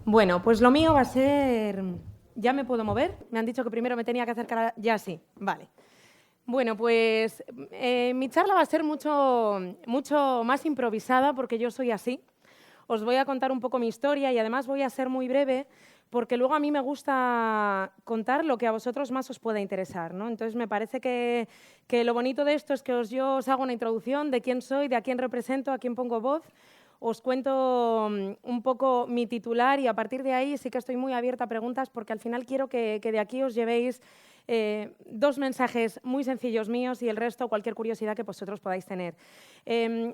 Bueno, pues lo mío va a ser... ¿Ya me puedo mover? Me han dicho que primero me tenía que acercar a... Ya sí, vale. Bueno, pues mi charla va a ser mucho más improvisada porque yo soy así. Os voy a contar un poco mi historia y además voy a ser muy breve porque luego a mí me gusta contar lo que a vosotros más os pueda interesar, ¿no? Entonces me parece que lo bonito de esto es que yo os hago una introducción de quién soy, de a quién represento, a quién pongo voz. Os cuento un poco mi titular y a partir de ahí sí que estoy muy abierta a preguntas porque al final quiero que de aquí os llevéis dos mensajes muy sencillos míos y el resto cualquier curiosidad que vosotros podáis tener.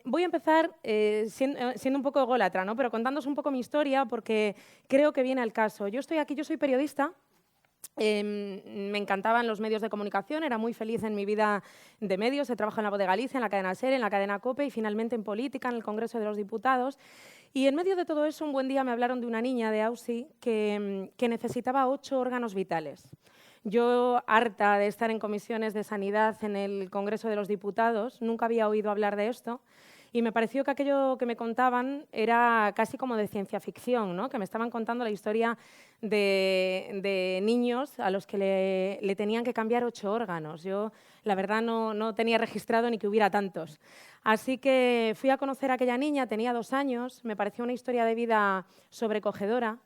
Voy a empezar siendo un poco ególatra, ¿no? Pero contándoos un poco mi historia porque creo que viene al caso. Yo estoy aquí, yo soy periodista. Me encantaban los medios de comunicación, era muy feliz en mi vida de medios, he trabajado en La Voz de Galicia, en la cadena SER, en la cadena COPE y finalmente en política, en el Congreso de los Diputados. Y en medio de todo eso, un buen día me hablaron de una niña de AUSI que necesitaba 8 órganos vitales. Yo, harta de estar en comisiones de sanidad en el Congreso de los Diputados, nunca había oído hablar de esto. Y me pareció que aquello que me contaban era casi como de ciencia ficción, ¿no? Que me estaban contando la historia de niños a los que le tenían que cambiar 8 órganos. Yo, la verdad, no tenía registrado ni que hubiera tantos. Así que fui a conocer a aquella niña, tenía 2 años, me pareció una historia de vida sobrecogedora,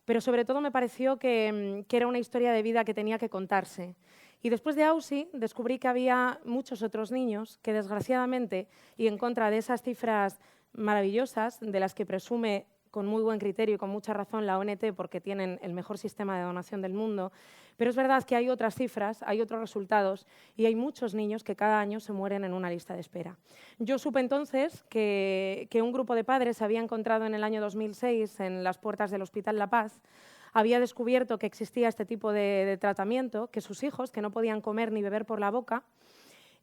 pero sobre todo me pareció que era una historia de vida que tenía que contarse. Y después de AUSI descubrí que había muchos otros niños que, desgraciadamente, y en contra de esas cifras maravillosas de las que presume con muy buen criterio y con mucha razón la ONT porque tienen el mejor sistema de donación del mundo, pero es verdad que hay otras cifras, hay otros resultados y hay muchos niños que cada año se mueren en una lista de espera. Yo supe entonces que un grupo de padres se había encontrado en el año 2006 en las puertas del Hospital La Paz, había descubierto que existía este tipo de tratamiento, que sus hijos, que no podían comer ni beber por la boca,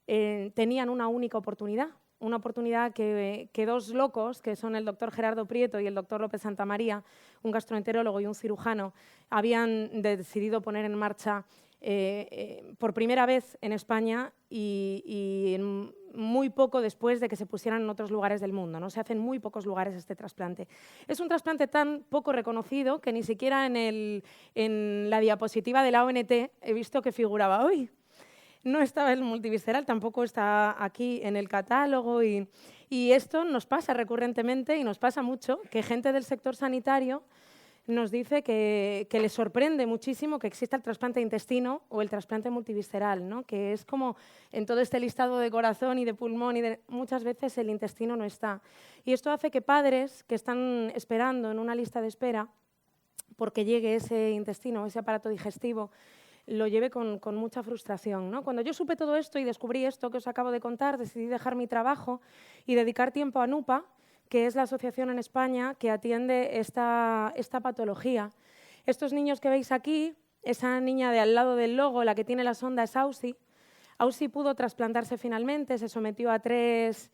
tenían una única oportunidad. Una oportunidad que 2 locos, que son el doctor Gerardo Prieto y el doctor López Santamaría, un gastroenterólogo y un cirujano, habían decidido poner en marcha por primera vez en España y muy poco después de que se pusieran en otros lugares del mundo, ¿no? Se hace en muy pocos lugares este trasplante. Es un trasplante tan poco reconocido que ni siquiera en la diapositiva de la ONT he visto que figuraba hoy. No estaba el multivisceral, tampoco está aquí en el catálogo y esto nos pasa recurrentemente y nos pasa mucho, que gente del sector sanitario nos dice que les sorprende muchísimo que exista el trasplante de intestino o el trasplante multivisceral, ¿no? Que es como en todo este listado de corazón y de pulmón muchas veces el intestino no está. Y esto hace que padres que están esperando en una lista de espera porque llegue ese intestino, ese aparato digestivo, lo lleve con mucha frustración, ¿no? Cuando yo supe todo esto y descubrí esto que os acabo de contar, decidí dejar mi trabajo y dedicar tiempo a NUPA, que es la asociación en España que atiende esta patología. Estos niños que veis aquí, esa niña de al lado del logo, la que tiene la sonda, es AUSI. AUSI pudo trasplantarse finalmente, se sometió a tres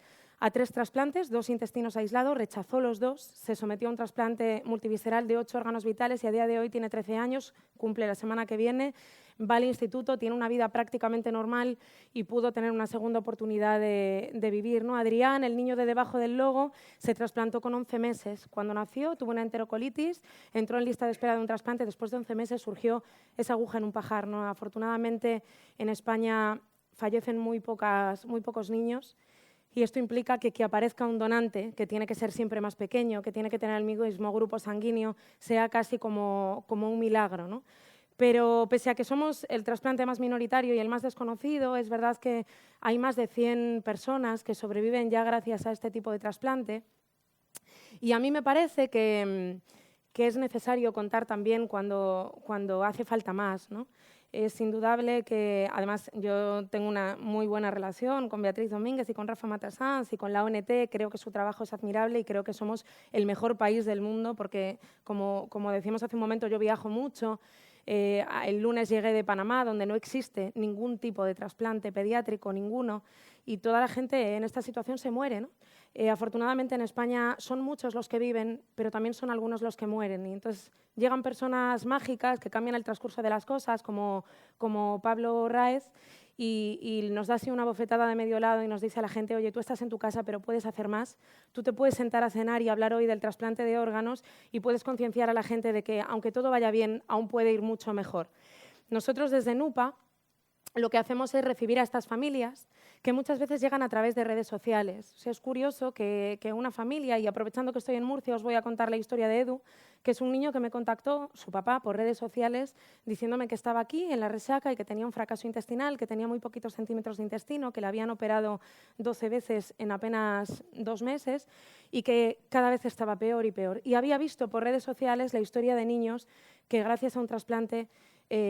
trasplantes, 2 intestinos aislados, rechazó los 2, se sometió a un trasplante multivisceral de 8 órganos vitales y a día de hoy tiene 13 años, cumple la semana que viene, va al instituto, tiene una vida prácticamente normal y pudo tener una segunda oportunidad de vivir, ¿no? Adrián, el niño de debajo del logo, se trasplantó con 11 meses. Cuando nació tuvo una enterocolitis, entró en lista de espera de un trasplante, después de 11 meses surgió esa aguja en un pajar, ¿no? Afortunadamente en España fallecen muy pocos niños. Y esto implica que aparezca un donante, que tiene que ser siempre más pequeño, que tiene que tener el mismo grupo sanguíneo, sea casi como un milagro, ¿no? Pero pese a que somos el trasplante más minoritario y el más desconocido, es verdad que hay más de 100 personas que sobreviven ya gracias a este tipo de trasplante. Y a mí me parece que es necesario contar también cuando hace falta más, ¿no? Es indudable que, además, yo tengo una muy buena relación con Beatriz Domínguez y con Rafa Matasans y con la ONT. Creo que su trabajo es admirable y creo que somos el mejor país del mundo porque, como decíamos hace un momento, yo viajo mucho. El lunes llegué de Panamá, donde no existe ningún tipo de trasplante pediátrico, ninguno, y toda la gente en esta situación se muere, ¿no? Afortunadamente en España son muchos los que viven, pero también son algunos los que mueren. Y entonces llegan personas mágicas que cambian el transcurso de las cosas, como Pablo Raez, y nos da así una bofetada de medio lado y nos dice a la gente: oye, tú estás en tu casa, pero puedes hacer más. Tú te puedes sentar a cenar y hablar hoy del trasplante de órganos y puedes concienciar a la gente de que, aunque todo vaya bien, aún puede ir mucho mejor. Nosotros desde NUPA lo que hacemos es recibir a estas familias que muchas veces llegan a través de redes sociales. O sea, es curioso que una familia, y aprovechando que estoy en Murcia, os voy a contar la historia de Edu, que es un niño que me contactó, su papá, por redes sociales, diciéndome que estaba aquí en la resaca y que tenía un fracaso intestinal, que tenía muy poquitos centímetros de intestino, que le habían operado 12 veces en apenas 2 meses y que cada vez estaba peor y peor. Y había visto por redes sociales la historia de niños que gracias a un trasplante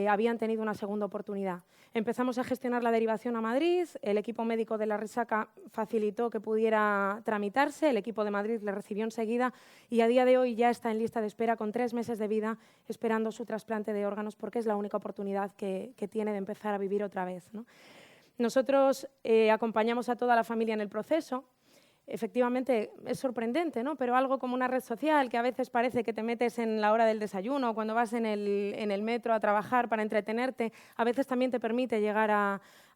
habían tenido una segunda oportunidad. Empezamos a gestionar la derivación a Madrid, el equipo médico de la resaca facilitó que pudiera tramitarse, el equipo de Madrid le recibió enseguida y a día de hoy ya está en lista de espera con 3 meses de vida esperando su trasplante de órganos porque es la única oportunidad que tiene de empezar a vivir otra vez, ¿no? Nosotros acompañamos a toda la familia en el proceso. Efectivamente, es sorprendente, ¿no? Pero algo como una red social que a veces parece que te metes en la hora del desayuno o cuando vas en el metro a trabajar para entretenerte, a veces también te permite llegar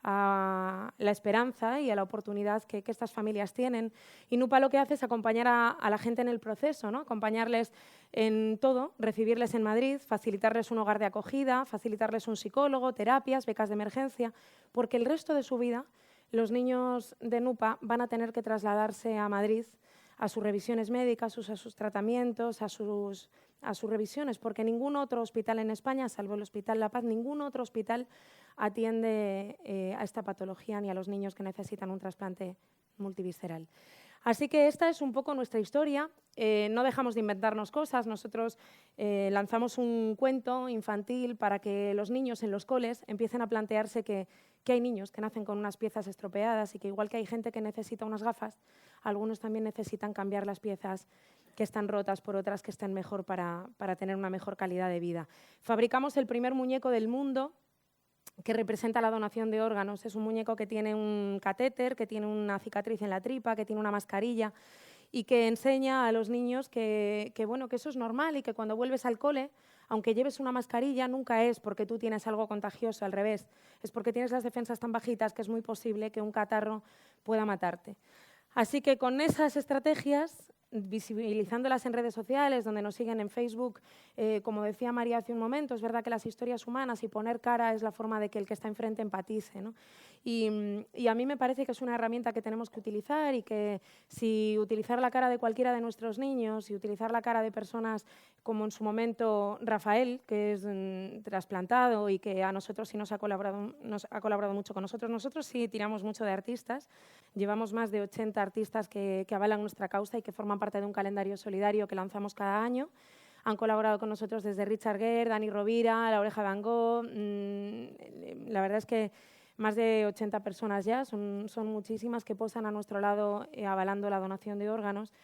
a la esperanza y a la oportunidad que estas familias tienen. Y NUPA lo que hace es acompañar a la gente en el proceso, ¿no? Acompañarles en todo, recibirles en Madrid, facilitarles un hogar de acogida, facilitarles un psicólogo, terapias, becas de emergencia, porque el resto de su vida los niños de NUPA van a tener que trasladarse a Madrid a sus revisiones médicas, a sus tratamientos, a sus revisiones, porque ningún otro hospital en España, salvo el Hospital La Paz, ningún otro hospital atiende a esta patología ni a los niños que necesitan un trasplante multivisceral. Así que esta es un poco nuestra historia. No dejamos de inventarnos cosas. Nosotros lanzamos un cuento infantil para que los niños en los coles empiecen a plantearse que hay niños que nacen con unas piezas estropeadas y que igual que hay gente que necesita unas gafas, algunos también necesitan cambiar las piezas que están rotas por otras que estén mejor para tener una mejor calidad de vida. Fabricamos el primer muñeco del mundo que representa la donación de órganos. Es un muñeco que tiene un catéter, que tiene una cicatriz en la tripa, que tiene una mascarilla y que enseña a los niños que eso es normal y que cuando vuelves al cole, aunque lleves una mascarilla, nunca es porque tú tienes algo contagioso, al revés, es porque tienes las defensas tan bajitas que es muy posible que un catarro pueda matarte. Así que con esas estrategias, visibilizándolas en redes sociales, donde nos siguen en Facebook, como decía María hace un momento, es verdad que las historias humanas y poner cara es la forma de que el que está enfrente empatice, ¿no? Y a mí me parece que es una herramienta que tenemos que utilizar y que si utilizar la cara de cualquiera de nuestros niños y utilizar la cara de personas como en su momento Rafael, que es trasplantado y que a nosotros sí nos ha colaborado mucho con nosotros. Nosotros sí tiramos mucho de artistas, llevamos más de 80 artistas que avalan nuestra causa y que forman parte de un calendario solidario que lanzamos cada año. Han colaborado con nosotros desde Richard Gere, Dani Rovira, La Oreja de Van Gogh. La verdad es que más de 80 personas ya, son muchísimas que posan a nuestro lado avalando la donación de órganos.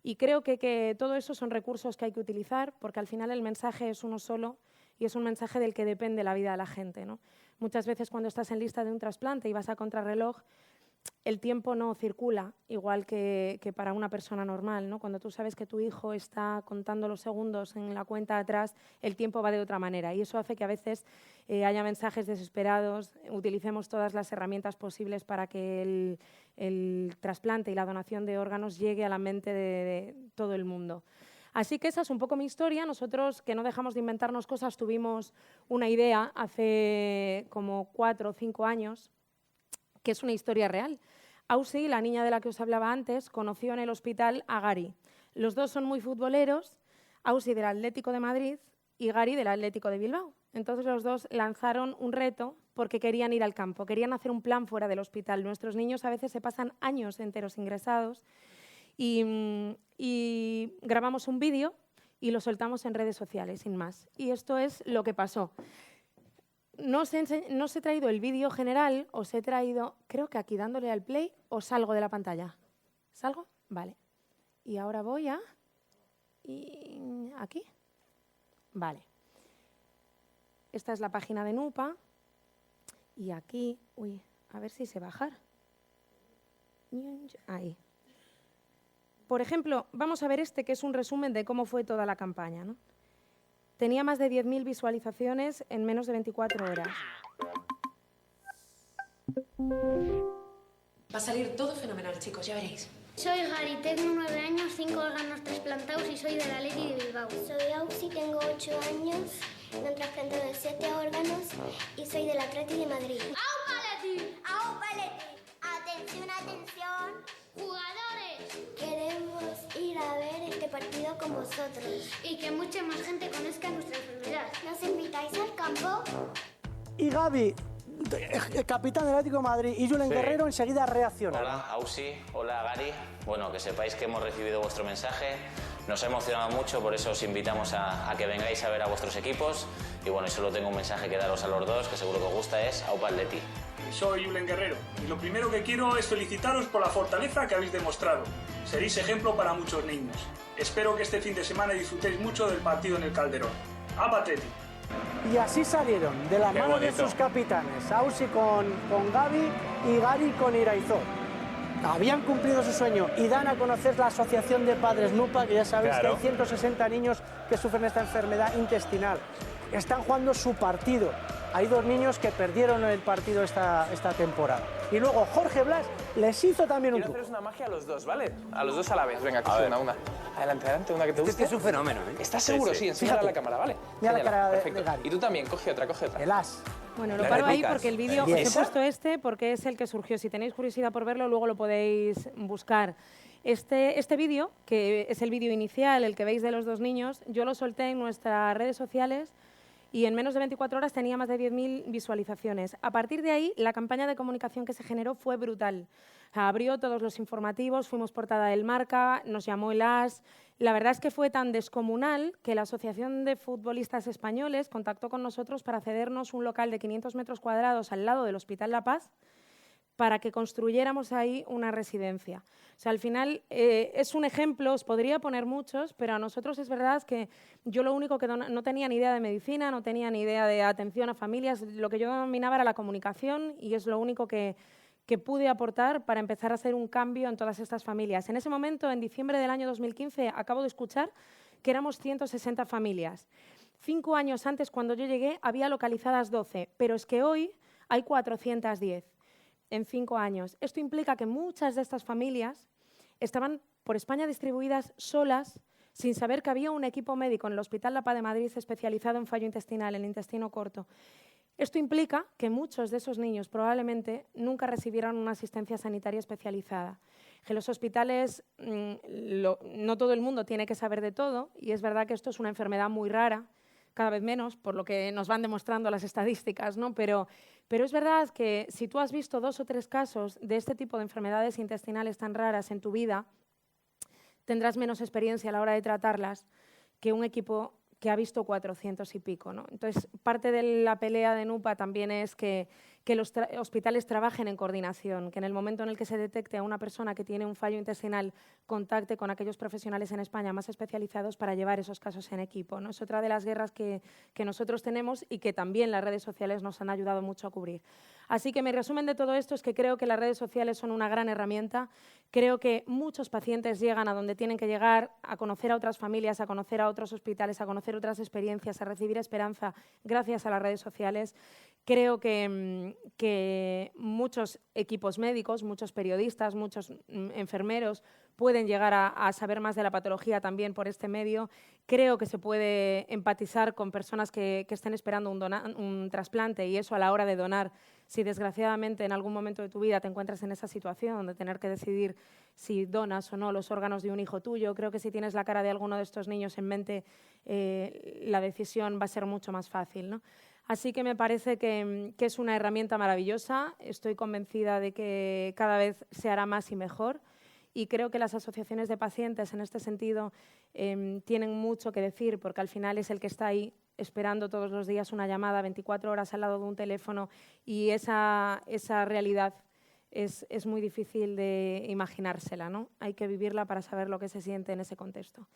Y creo que todo eso son recursos que hay que utilizar porque al final el mensaje es uno solo y es un mensaje del que depende la vida de la gente, ¿no? Muchas veces cuando estás en lista de un trasplante y vas a contrarreloj, el tiempo no circula igual que para una persona normal, ¿no? Cuando tú sabes que tu hijo está contando los segundos en la cuenta atrás, el tiempo va de otra manera y eso hace que a veces haya mensajes desesperados, utilicemos todas las herramientas posibles para que el trasplante y la donación de órganos llegue a la mente de todo el mundo. Así que esa es un poco mi historia. Nosotros, que no dejamos de inventarnos cosas, tuvimos una idea hace como 4 o 5 años, que es una historia real. Ausi, la niña de la que os hablaba antes, conoció en el hospital a Gary. Los dos son muy futboleros, Ausi del Atlético de Madrid y Gary del Atlético de Bilbao. Entonces los dos lanzaron un reto porque querían ir al campo, querían hacer un plan fuera del hospital. Nuestros niños a veces se pasan años enteros ingresados y grabamos un vídeo y lo soltamos en redes sociales, sin más. Y esto es lo que pasó. No os he traído el vídeo general, os he traído, creo que aquí dándole al play, o salgo de la pantalla. ¿Salgo? Vale. Y ahora voy a... ¿Aquí? Vale. Esta es la página de NUPA. Y aquí... Uy, a ver si sé bajar. Ahí. por ejemplo, vamos a ver este, que es un resumen de cómo fue toda la campaña, ¿no? Tenía más de 10.000 visualizaciones en menos de 24 horas. Va a salir todo fenomenal, chicos, ya veréis. Soy Gary, tengo 9 años, 5 órganos trasplantados y soy del Athletic de Bilbao. Soy Auxi, tengo 8 años, me han trasplantado 7 órganos y soy del Athletic de Madrid. ¡Aupa Athletic! ¡Aupa Athletic! ¡Atención, atención! ¡Jugadores! Queremos ir a ver este partido con vosotros. Y que mucha más gente conozca nuestra enfermedad. ¿Nos invitáis al campo? Y Gaby, capitán del Atlético de Madrid, y Julen Guerrero enseguida reacciona. Hola, Ausi. Hola, Gary. Bueno, que sepáis que hemos recibido vuestro mensaje. Nos ha emocionado mucho, por eso os invitamos a que vengáis a ver a vuestros equipos. Y bueno, y solo tengo un mensaje que daros a los dos, que seguro que os gusta, es Aupa Atleti. Soy Julen Guerrero y lo primero que quiero es felicitaros por la fortaleza que habéis demostrado. Seréis ejemplo para muchos niños. Espero que este fin de semana disfrutéis mucho del partido en el Calderón. ¡Aupa Atleti! Y así salieron, de la mano de sus capitanes, Ausi con Gaby y Gary con Iraizó. Habían cumplido su sueño y dan a conocer la Asociación de Padres NUPA, que ya sabéis que hay 160 niños que sufren esta enfermedad intestinal. Están jugando su partido. Hay 2 niños que perdieron el partido esta temporada. Y luego Jorge Blas les hizo también un truco. Quiero haceros una magia a los dos, ¿vale? A los dos a la vez. Venga, coge una. Adelante, adelante, una que te guste. Este es un fenómeno, ¿eh? ¿Estás seguro? Sí, enséñala a la cámara, ¿vale? Mira la Enséñala. cara de Perfecto. Gary. Y tú también, coge otra, coge otra. El as. Bueno, lo Las paro ahí réplicas. porque el vídeo, os he puesto este porque es el que surgió. Si tenéis curiosidad por verlo, luego lo podéis buscar. Este vídeo, que es el vídeo inicial, el que veis de los 2 niños, yo lo solté en nuestras redes sociales y en menos de 24 horas tenía más de 10.000 visualizaciones. A partir de ahí, la campaña de comunicación que se generó fue brutal. Abrió todos los informativos, fuimos portada del Marca, nos llamó el AS. La verdad es que fue tan descomunal que la Asociación de Futbolistas Españoles contactó con nosotros para cedernos un local de 500 metros cuadrados al lado del Hospital La Paz para que construyéramos ahí una residencia. O sea, al final es un ejemplo, os podría poner muchos, pero a nosotros es verdad que yo lo único que no tenía ni idea de medicina, no tenía ni idea de atención a familias, lo que yo dominaba era la comunicación y es lo único que pude aportar para empezar a hacer un cambio en todas estas familias. En ese momento, en diciembre del año 2015, acabo de escuchar que éramos 160 familias. 5 años antes, cuando yo llegué, había localizadas 12, pero es que hoy hay 410 en 5 años. Esto implica que muchas de estas familias estaban por España distribuidas solas, sin saber que había un equipo médico en el Hospital La Paz de Madrid especializado en fallo intestinal, en intestino corto. Esto implica que muchos de esos niños probablemente nunca recibieron una asistencia sanitaria especializada. En los hospitales no todo el mundo tiene que saber de todo y es verdad que esto es una enfermedad muy rara, cada vez menos, por lo que nos van demostrando las estadísticas, ¿no? Pero es verdad que si tú has visto 2 o 3 casos de este tipo de enfermedades intestinales tan raras en tu vida, tendrás menos experiencia a la hora de tratarlas que un equipo que ha visto 400 y pico, ¿no? Entonces, parte de la pelea de NUPA también es que los hospitales trabajen en coordinación, que en el momento en el que se detecte a una persona que tiene un fallo intestinal, contacte con aquellos profesionales en España más especializados para llevar esos casos en equipo, ¿no? Es otra de las guerras que nosotros tenemos y que también las redes sociales nos han ayudado mucho a cubrir. Así que mi resumen de todo esto es que creo que las redes sociales son una gran herramienta. Creo que muchos pacientes llegan a donde tienen que llegar, a conocer a otras familias, a conocer a otros hospitales, a conocer otras experiencias, a recibir esperanza gracias a las redes sociales. Creo que muchos equipos médicos, muchos periodistas, muchos enfermeros pueden llegar a saber más de la patología también por este medio. Creo que se puede empatizar con personas que estén esperando un trasplante y eso a la hora de donar. Si desgraciadamente en algún momento de tu vida te encuentras en esa situación de tener que decidir si donas o no los órganos de un hijo tuyo, creo que si tienes la cara de alguno de estos niños en mente, la decisión va a ser mucho más fácil, ¿no? Así que me parece que es una herramienta maravillosa. Estoy convencida de que cada vez se hará más y mejor. Y creo que las asociaciones de pacientes en este sentido tienen mucho que decir, porque al final es el que está ahí esperando todos los días una llamada 24 horas al lado de un teléfono y esa realidad es muy difícil de imaginársela, ¿no? Hay que vivirla para saber lo que se siente en ese contexto.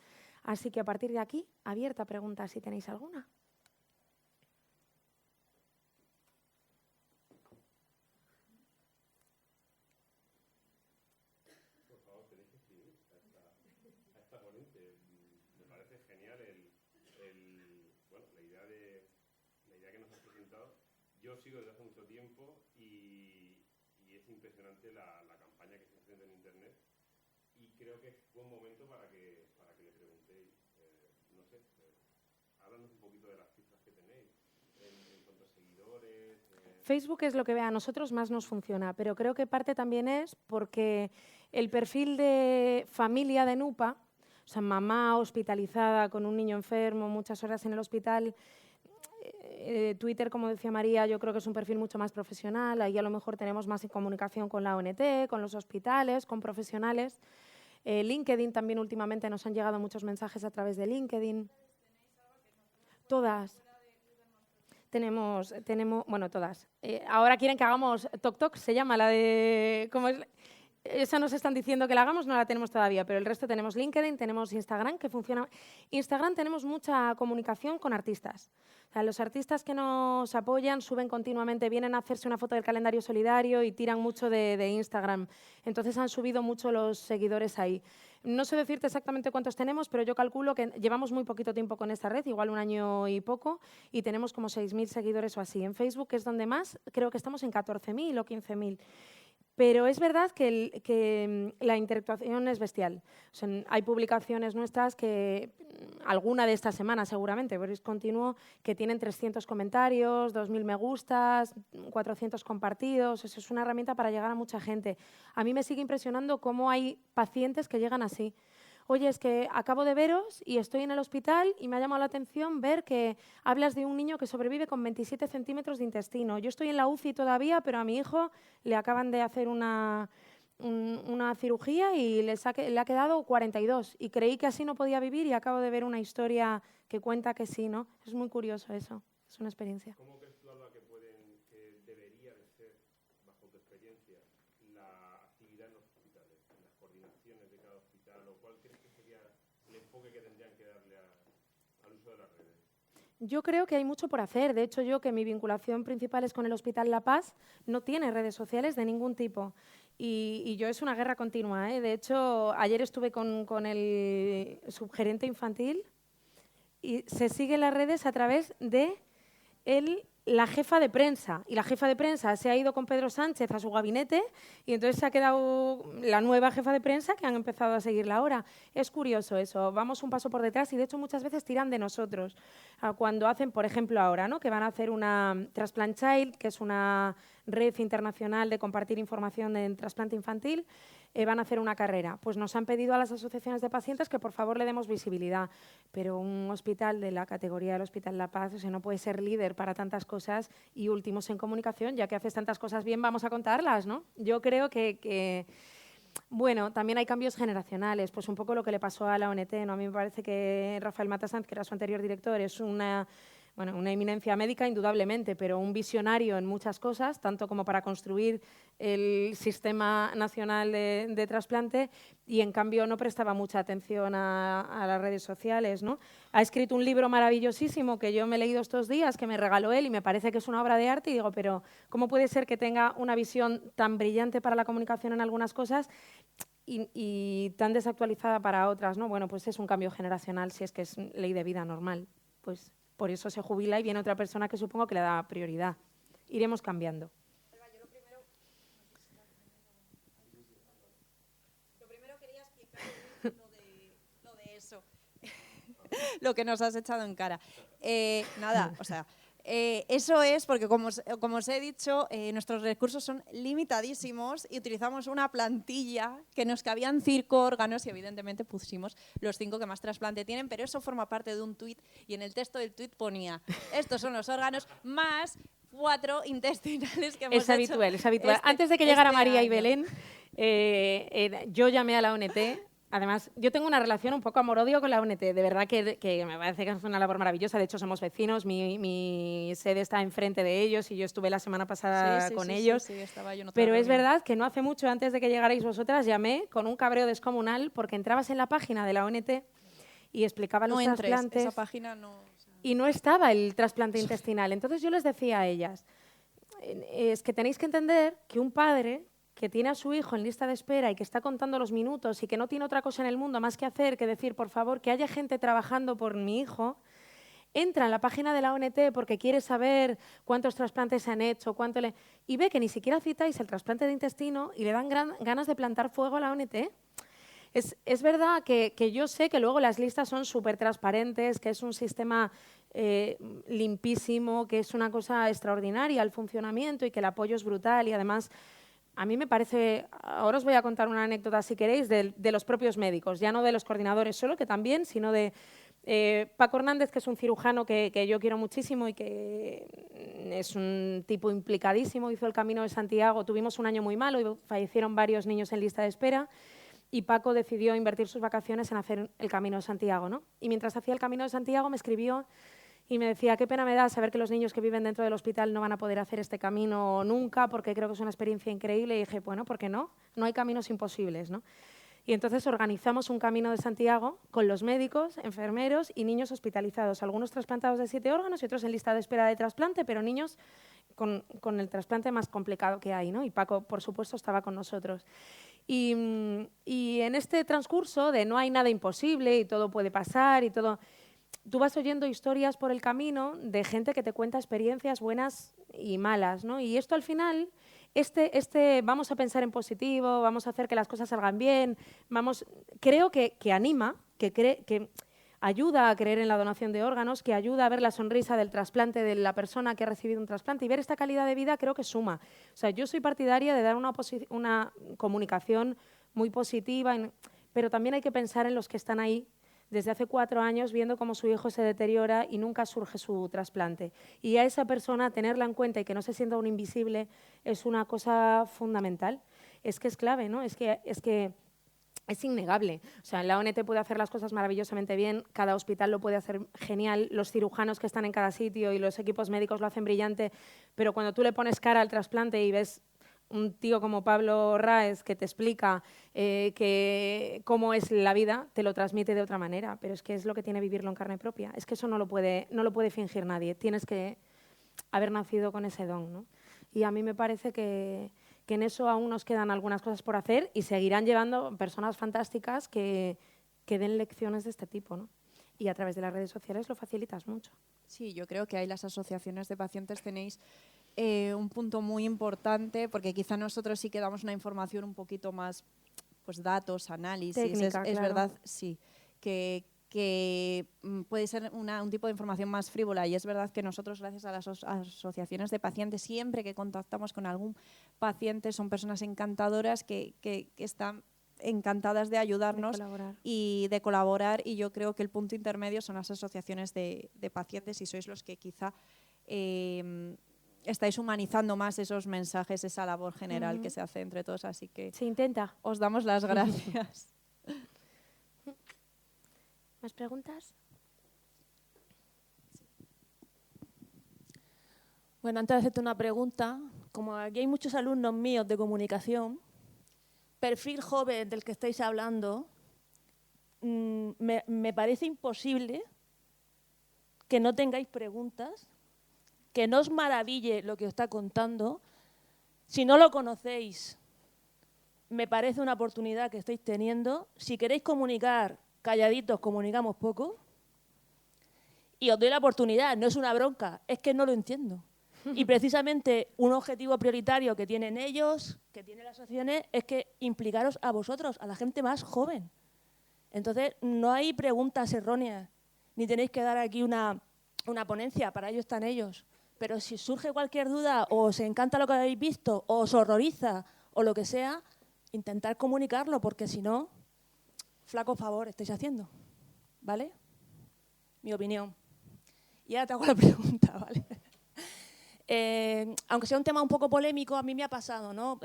Así que a partir de aquí, abierta a preguntas si tenéis alguna. comentado. Yo sigo desde hace mucho tiempo y es impresionante la campaña que se está haciendo en Internet y creo que es buen momento para que le preguntéis, no sé, háblanos un poquito de las cifras que tenéis, en cuanto a seguidores. Facebook es lo que a nosotros más nos funciona, pero creo que parte también es porque el perfil de familia de Nupa, o sea, mamá hospitalizada con un niño enfermo, muchas horas en el hospital. Twitter, como decía María, yo creo que es un perfil mucho más profesional. Ahí a lo mejor tenemos más comunicación con la ONT, con los hospitales, con profesionales. LinkedIn también últimamente nos han llegado muchos mensajes a través de LinkedIn. Todas. Tenemos, bueno, todas. Ahora quieren que hagamos TokTok, se llama la de... ¿cómo es? Esa nos están diciendo que la hagamos, no la tenemos todavía, pero el resto tenemos LinkedIn, tenemos Instagram, que funciona. Instagram tenemos mucha comunicación con artistas. O sea, los artistas que nos apoyan suben continuamente, vienen a hacerse una foto del calendario solidario y tiran mucho de Instagram. Entonces han subido mucho los seguidores ahí. No sé decirte exactamente cuántos tenemos, pero yo calculo que llevamos muy poquito tiempo con esta red, igual un año y poco, y tenemos como 6.000 seguidores o así. En Facebook es donde más, creo que estamos en 14.000 o 15.000. Pero es verdad que la interactuación es bestial. O sea, hay publicaciones nuestras que, alguna de esta semana seguramente, pero es continuo, que tienen 300 comentarios, 2.000 me gustas, 400 compartidos. Eso es una herramienta para llegar a mucha gente. A mí me sigue impresionando cómo hay pacientes que llegan así. Oye, es que acabo de veros y estoy en el hospital y me ha llamado la atención ver que hablas de un niño que sobrevive con 27 centímetros de intestino. Yo estoy en la UCI todavía, pero a mi hijo le acaban de hacer una cirugía y le ha quedado 42. Y creí que así no podía vivir y acabo de ver una historia que cuenta que sí, ¿no? Es muy curioso eso, es una experiencia. ¿Cómo crees tú, Alba, que debería de ser, bajo tu experiencia, la actividad en los hospitales, en las coordinaciones de cada hospital, o cuál crees que sería el enfoque que tendrían que darle al uso de las redes? Yo creo que hay mucho por hacer. De hecho, yo que mi vinculación principal es con el Hospital La Paz, no tiene redes sociales de ningún tipo. Y yo es una guerra continua, ¿eh? De hecho, ayer estuve con el subgerente infantil y se siguen las redes a través de la jefa de prensa. Y la jefa de prensa se ha ido con Pedro Sánchez a su gabinete y entonces se ha quedado la nueva jefa de prensa que han empezado a seguirla ahora. Es curioso eso, vamos un paso por detrás y de hecho muchas veces tiran de nosotros. Cuando hacen, por ejemplo, ahora, ¿no?, que van a hacer una Transplant Child, que es una red internacional de compartir información en trasplante infantil, van a hacer una carrera. Pues nos han pedido a las asociaciones de pacientes que por favor le demos visibilidad, pero un hospital de la categoría del Hospital La Paz, o sea, no puede ser líder para tantas cosas y últimos en comunicación, ya que haces tantas cosas bien, vamos a contarlas, ¿no? Yo creo que bueno, también hay cambios generacionales, pues un poco lo que le pasó a la ONT, ¿no? A mí me parece que Rafael Matasanz, que era su anterior director, es una eminencia médica, indudablemente, pero un visionario en muchas cosas, tanto como para construir el Sistema Nacional de Trasplante, y en cambio no prestaba mucha atención a las redes sociales, ¿no? Ha escrito un libro maravillosísimo que yo me he leído estos días, que me regaló él, y me parece que es una obra de arte, y digo, pero ¿cómo puede ser que tenga una visión tan brillante para la comunicación en algunas cosas y tan desactualizada para otras, ¿no? Bueno, pues es un cambio generacional, si es que es ley de vida normal, pues por eso se jubila y viene otra persona que supongo que le da prioridad. Iremos cambiando. Lo primero quería explicar lo de eso, lo que nos has echado en cara. Nada, o sea, eso es porque, como os he dicho, nuestros recursos son limitadísimos y utilizamos una plantilla que nos cabían 5 órganos y evidentemente pusimos los 5 que más trasplante tienen, pero eso forma parte de un tuit y en el texto del tuit ponía, estos son los órganos más 4 intestinales que hemos hecho. Es habitual. Antes de que llegara María y Belén, yo llamé a la ONT. Además, yo tengo una relación un poco amor-odio con la ONT. De verdad que me parece que es una labor maravillosa. De hecho, somos vecinos. Mi sede está enfrente de ellos y yo estuve la semana pasada con ellos. Sí, estaba yo en otra Pero es reunión. verdad que no hace mucho, antes de que llegarais vosotras, llamé con un cabreo descomunal porque entrabas en la página de la ONT y explicaba los trasplantes. Esa página no... Y no estaba el trasplante intestinal. Entonces yo les decía a ellas, es que tenéis que entender que un padre que tiene a su hijo en lista de espera y que está contando los minutos y que no tiene otra cosa en el mundo más que hacer que decir, por favor, que haya gente trabajando por mi hijo, entra en la página de la ONT porque quiere saber cuántos trasplantes se han hecho, y ve que ni siquiera citáis el trasplante de intestino y le dan ganas de plantar fuego a la ONT. Es verdad que yo sé que luego las listas son súper transparentes, que es un sistema limpísimo, que es una cosa extraordinaria el funcionamiento y que el apoyo es brutal y además a mí me parece, ahora os voy a contar una anécdota si queréis, de los propios médicos, ya no de los coordinadores solo, que también, sino de Paco Hernández, que es un cirujano que yo quiero muchísimo y que es un tipo implicadísimo, hizo el Camino de Santiago, tuvimos un año muy malo y fallecieron varios niños en lista de espera y Paco decidió invertir sus vacaciones en hacer el Camino de Santiago, ¿no? Y mientras hacía el Camino de Santiago me escribió y me decía, qué pena me da saber que los niños que viven dentro del hospital no van a poder hacer este camino nunca porque creo que es una experiencia increíble. Y dije, bueno, ¿por qué no? No hay caminos imposibles, ¿no? Y entonces organizamos un Camino de Santiago con los médicos, enfermeros y niños hospitalizados, algunos trasplantados de 7 órganos y otros en lista de espera de trasplante, pero niños con el trasplante más complicado que hay, ¿no? Y Paco, por supuesto, estaba con nosotros. Y en este transcurso de no hay nada imposible y todo puede pasar y todo, tú vas oyendo historias por el camino de gente que te cuenta experiencias buenas y malas, ¿no? Y esto al final, vamos a pensar en positivo, vamos a hacer que las cosas salgan bien, creo que anima, que ayuda a creer en la donación de órganos, que ayuda a ver la sonrisa del trasplante de la persona que ha recibido un trasplante y ver esta calidad de vida creo que suma. O sea, yo soy partidaria de dar una comunicación muy positiva, pero también hay que pensar en los que están ahí desde hace 4 años viendo cómo su hijo se deteriora y nunca surge su trasplante. Y a esa persona tenerla en cuenta y que no se sienta un invisible es una cosa fundamental. Es que es clave, ¿no? Es que es innegable. O sea, la ONT puede hacer las cosas maravillosamente bien, cada hospital lo puede hacer genial, los cirujanos que están en cada sitio y los equipos médicos lo hacen brillante, pero cuando tú le pones cara al trasplante y ves un tío como Pablo Raes que te explica cómo es la vida, te lo transmite de otra manera, pero es que es lo que tiene vivirlo en carne propia. Es que eso no lo puede fingir nadie. Tienes que haber nacido con ese don, ¿no? Y a mí me parece que en eso aún nos quedan algunas cosas por hacer y seguirán llevando personas fantásticas que den lecciones de este tipo, ¿no? Y a través de las redes sociales lo facilitas mucho. Sí, yo creo que ahí las asociaciones de pacientes tenéis un punto muy importante, porque quizá nosotros sí que damos una información un poquito más, pues datos, análisis. Técnica, es claro. verdad, sí, que puede ser un tipo de información más frívola y es verdad que nosotros, gracias a las asociaciones de pacientes, siempre que contactamos con algún paciente, son personas encantadoras que están encantadas de ayudarnos y de colaborar, y yo creo que el punto intermedio son las asociaciones de pacientes y sois los que quizá estáis humanizando más esos mensajes, esa labor general que se hace entre todos, así que se intenta. Os damos las gracias. ¿Más preguntas? Bueno, antes de hacerte una pregunta, como aquí hay muchos alumnos míos de comunicación, perfil joven del que estáis hablando, me parece imposible que no tengáis preguntas, que no os maraville lo que os está contando. Si no lo conocéis, me parece una oportunidad que estáis teniendo. Si queréis comunicar calladitos, comunicamos poco. Y os doy la oportunidad, no es una bronca, es que no lo entiendo. Y precisamente un objetivo prioritario que tienen ellos, que tienen las asociaciones, es que implicaros a vosotros, a la gente más joven. Entonces, no hay preguntas erróneas, ni tenéis que dar aquí una ponencia, para ello están ellos. Pero si surge cualquier duda, o os encanta lo que habéis visto, o os horroriza, o lo que sea, intentad comunicarlo, porque si no, flaco favor estáis haciendo, ¿vale? Mi opinión. Y ahora te hago la pregunta, ¿vale? Aunque sea un tema un poco polémico, a mí me ha pasado, ¿no?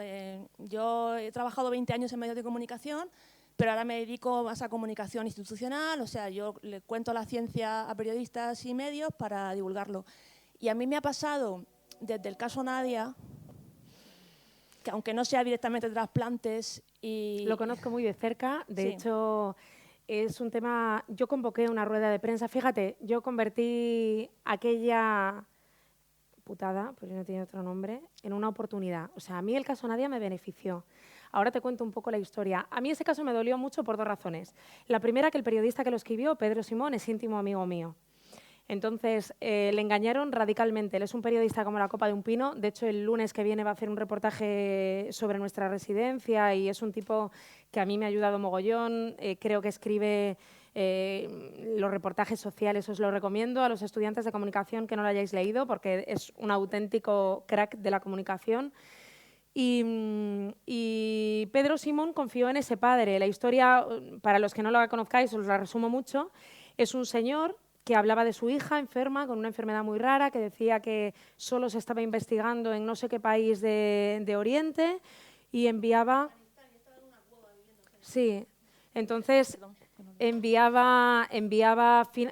Yo he trabajado 20 años en medios de comunicación, pero ahora me dedico más a comunicación institucional, o sea, yo le cuento la ciencia a periodistas y medios para divulgarlo. Y a mí me ha pasado, desde el caso Nadia, que aunque no sea directamente trasplantes y... Lo conozco muy de cerca, de hecho es un tema... Yo convoqué una rueda de prensa, fíjate, yo convertí aquella putada, pues no tiene otro nombre, en una oportunidad. O sea, a mí el caso Nadia me benefició. Ahora te cuento un poco la historia. A mí ese caso me dolió mucho por 2 razones. La primera, que el periodista que lo escribió, Pedro Simón, es íntimo amigo mío. Entonces, le engañaron radicalmente. Él es un periodista como la copa de un pino. De hecho, el lunes que viene va a hacer un reportaje sobre nuestra residencia y es un tipo que a mí me ha ayudado mogollón. Creo que escribe los reportajes sociales, os lo recomiendo a los estudiantes de comunicación que no lo hayáis leído porque es un auténtico crack de la comunicación. Y Pedro Simón confió en ese padre. La historia, para los que no la conozcáis, os la resumo mucho. Es un señor que hablaba de su hija enferma, con una enfermedad muy rara, que decía que solo se estaba investigando en no sé qué país de Oriente y enviaba... Sí, entonces enviaba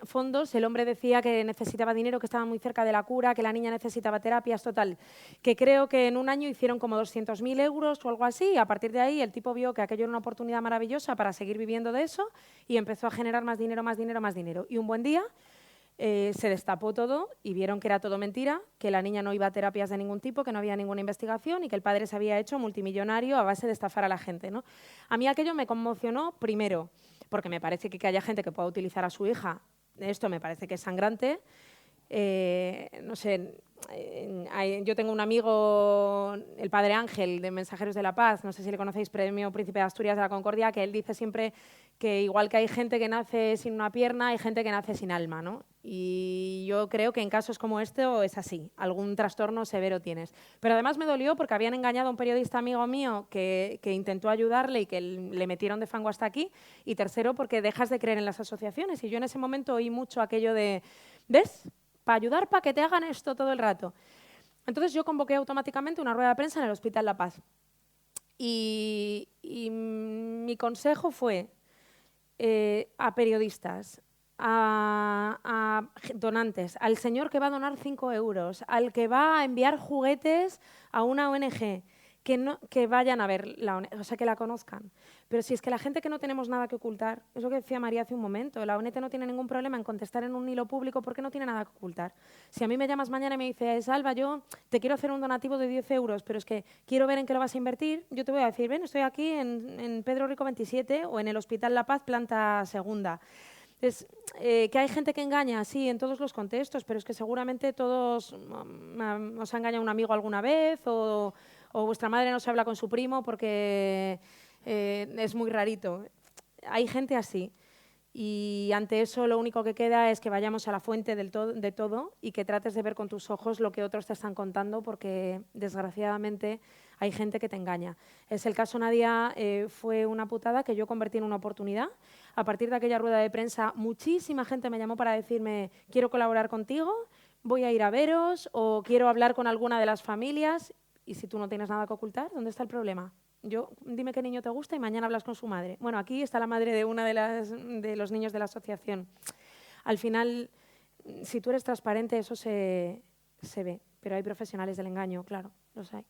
fondos. El hombre decía que necesitaba dinero, que estaba muy cerca de la cura, que la niña necesitaba terapias, total. Que creo que en un año hicieron como 200.000 euros o algo así. Y a partir de ahí el tipo vio que aquello era una oportunidad maravillosa para seguir viviendo de eso y empezó a generar más dinero, más dinero, más dinero. Y un buen día se destapó todo y vieron que era todo mentira, que la niña no iba a terapias de ningún tipo, que no había ninguna investigación y que el padre se había hecho multimillonario a base de estafar a la gente, ¿no? A mí aquello me conmocionó primero, porque me parece que haya gente que pueda utilizar a su hija, esto me parece que es sangrante. No sé, yo tengo un amigo, el padre Ángel, de Mensajeros de la Paz, no sé si le conocéis, premio Príncipe de Asturias de la Concordia, que él dice siempre que igual que hay gente que nace sin una pierna, hay gente que nace sin alma, ¿no? Y yo creo que en casos como este es así, algún trastorno severo tienes. Pero además me dolió porque habían engañado a un periodista amigo mío que intentó ayudarle y que le metieron de fango hasta aquí. Y tercero, porque dejas de creer en las asociaciones. Y yo en ese momento oí mucho aquello de, ¿ves? Para ayudar, para que te hagan esto todo el rato. Entonces yo convoqué automáticamente una rueda de prensa en el Hospital La Paz. Y mi consejo fue a periodistas, a donantes, al señor que va a donar 5 euros, al que va a enviar juguetes a una ONG, que vayan a ver la ONG, o sea, que la conozcan. Pero si es que la gente que no tenemos nada que ocultar, es lo que decía María hace un momento, la ONG no tiene ningún problema en contestar en un hilo público porque no tiene nada que ocultar. Si a mí me llamas mañana y me dices, Alba, yo te quiero hacer un donativo de 10 euros, pero es que quiero ver en qué lo vas a invertir, yo te voy a decir, ven, estoy aquí en Pedro Rico 27 o en el Hospital La Paz, planta segunda. Es, que hay gente que engaña, sí, en todos los contextos, pero es que seguramente todos os ha engañado un amigo alguna vez o vuestra madre no se habla con su primo porque es muy rarito. Hay gente así y ante eso lo único que queda es que vayamos a la fuente de todo y que trates de ver con tus ojos lo que otros te están contando porque desgraciadamente hay gente que te engaña. Es el caso Nadia, fue una putada que yo convertí en una oportunidad. A partir de aquella rueda de prensa muchísima gente me llamó para decirme quiero colaborar contigo, voy a ir a veros o quiero hablar con alguna de las familias. Y si tú no tienes nada que ocultar, ¿dónde está el problema? Dime qué niño te gusta y mañana hablas con su madre. Bueno, aquí está la madre de uno de los niños de la asociación. Al final, si tú eres transparente, eso se ve. Pero hay profesionales del engaño, claro, los hay.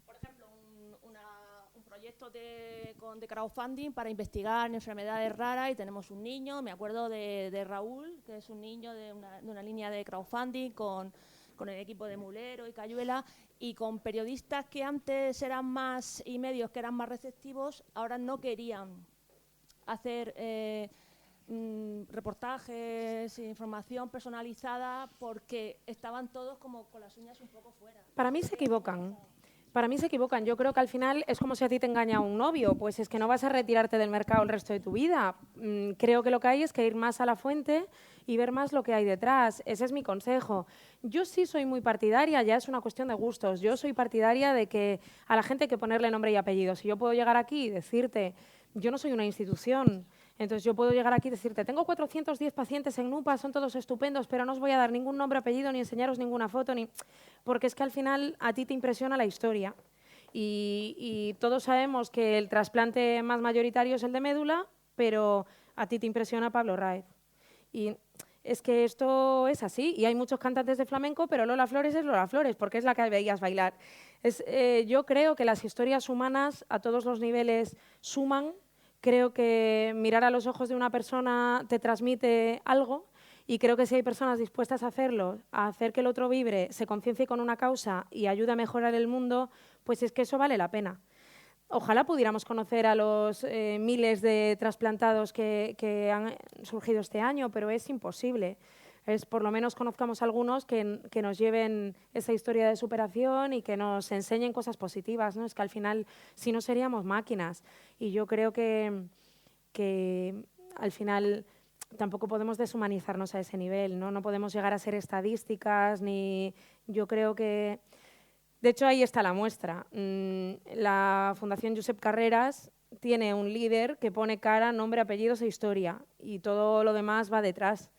Por ejemplo, un proyecto de crowdfunding para investigar enfermedades raras y tenemos un niño, me acuerdo de Raúl, que es un niño de una línea de crowdfunding con el equipo de Mulero y Cayuela y con periodistas que antes eran más y medios que eran más receptivos, ahora no querían hacer reportajes, información personalizada porque estaban todos como con las uñas un poco fuera. Para mí se equivocan. Para mí se equivocan. Yo creo que al final es como si a ti te engaña un novio, pues es que no vas a retirarte del mercado el resto de tu vida. Creo que lo que hay es que ir más a la fuente y ver más lo que hay detrás. Ese es mi consejo. Yo sí soy muy partidaria, ya es una cuestión de gustos. Yo soy partidaria de que a la gente hay que ponerle nombre y apellido. Si yo puedo llegar aquí y decirte, yo no soy una institución, entonces yo puedo llegar aquí y decirte, tengo 410 pacientes en NUPA, son todos estupendos, pero no os voy a dar ningún nombre, apellido, ni enseñaros ninguna foto, porque es que al final a ti te impresiona la historia. Y todos sabemos que el trasplante más mayoritario es el de médula, pero a ti te impresiona Pablo Raez. Y es que esto es así, y hay muchos cantantes de flamenco, pero Lola Flores es Lola Flores, porque es la que veías bailar. Yo creo que las historias humanas a todos los niveles suman, Creo que mirar a los ojos de una persona te transmite algo y creo que si hay personas dispuestas a hacerlo, a hacer que el otro vibre, se conciencie con una causa y ayude a mejorar el mundo, pues es que eso vale la pena. Ojalá pudiéramos conocer a los miles de trasplantados que han surgido este año, pero es imposible. Por lo menos conozcamos algunos que nos lleven esa historia de superación y que nos enseñen cosas positivas, ¿no? Es que al final, si no, seríamos máquinas. Y yo creo que al final tampoco podemos deshumanizarnos a ese nivel, ¿no? No podemos llegar a ser estadísticas, ni yo creo que... De hecho, ahí está la muestra. La Fundación Josep Carreras tiene un líder que pone cara, nombre, apellidos e historia, y todo lo demás va detrás.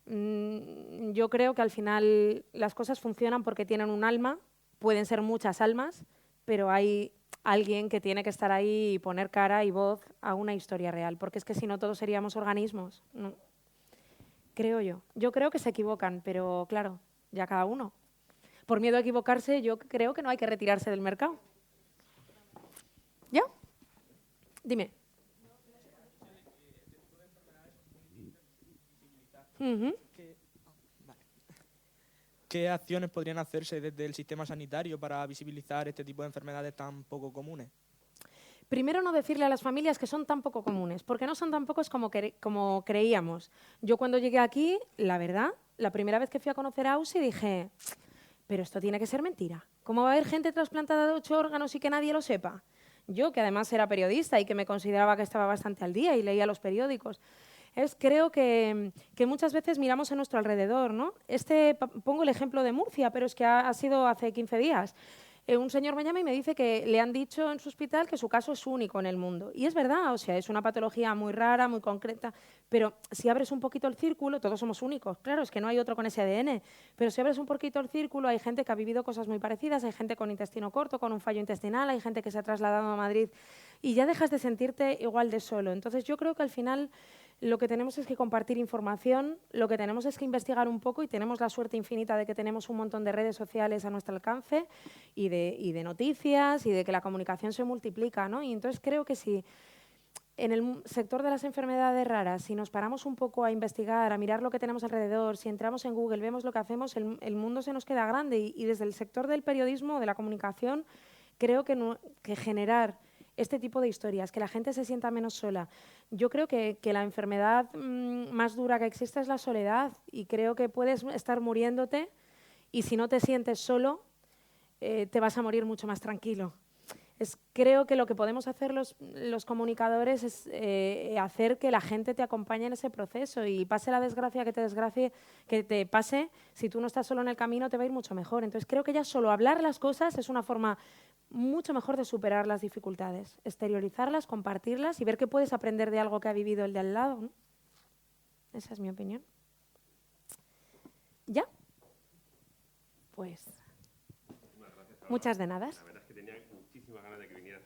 Yo creo que al final las cosas funcionan porque tienen un alma, pueden ser muchas almas, pero hay alguien que tiene que estar ahí y poner cara y voz a una historia real, porque es que si no todos seríamos organismos. No. Creo yo. Yo creo que se equivocan, pero claro, ya cada uno. Por miedo a equivocarse, yo creo que no hay que retirarse del mercado. ¿Ya? Dime. ¿Qué acciones podrían hacerse desde el sistema sanitario para visibilizar este tipo de enfermedades tan poco comunes? Primero, no decirle a las familias que son tan poco comunes, porque no son tan pocos como creíamos. Yo cuando llegué aquí, la verdad, la primera vez que fui a conocer a Ausi dije, pero esto tiene que ser mentira. ¿Cómo va a haber gente trasplantada de 8 órganos y que nadie lo sepa? Yo, que además era periodista y que me consideraba que estaba bastante al día y leía los periódicos. Creo que muchas veces miramos a nuestro alrededor, ¿no? Pongo el ejemplo de Murcia, pero es que ha sido hace 15 días. Un señor me llama y me dice que le han dicho en su hospital que su caso es único en el mundo. Y es verdad, o sea, es una patología muy rara, muy concreta, pero si abres un poquito el círculo, todos somos únicos. Claro, es que no hay otro con ese ADN, pero si abres un poquito el círculo, hay gente que ha vivido cosas muy parecidas, hay gente con intestino corto, con un fallo intestinal, hay gente que se ha trasladado a Madrid y ya dejas de sentirte igual de solo. Entonces yo creo que al final lo que tenemos es que compartir información, lo que tenemos es que investigar un poco y tenemos la suerte infinita de que tenemos un montón de redes sociales a nuestro alcance y de noticias y de que la comunicación se multiplica, ¿no? Y entonces creo que si en el sector de las enfermedades raras, si nos paramos un poco a investigar, a mirar lo que tenemos alrededor, si entramos en Google, vemos lo que hacemos, el mundo se nos queda grande y desde el sector del periodismo, de la comunicación, creo que generar este tipo de historias, que la gente se sienta menos sola. Yo creo que la enfermedad más dura que existe es la soledad y creo que puedes estar muriéndote y si no te sientes solo, te vas a morir mucho más tranquilo. Creo que lo que podemos hacer los comunicadores es hacer que la gente te acompañe en ese proceso y pase la desgracia que te pase, si tú no estás solo en el camino te va a ir mucho mejor. Entonces creo que ya solo hablar las cosas es una forma mucho mejor de superar las dificultades, exteriorizarlas, compartirlas y ver que puedes aprender de algo que ha vivido el de al lado, ¿no? Esa es mi opinión. ¿Ya? Pues muchas de nada. La verdad es que tenía muchísimas ganas de que vinieras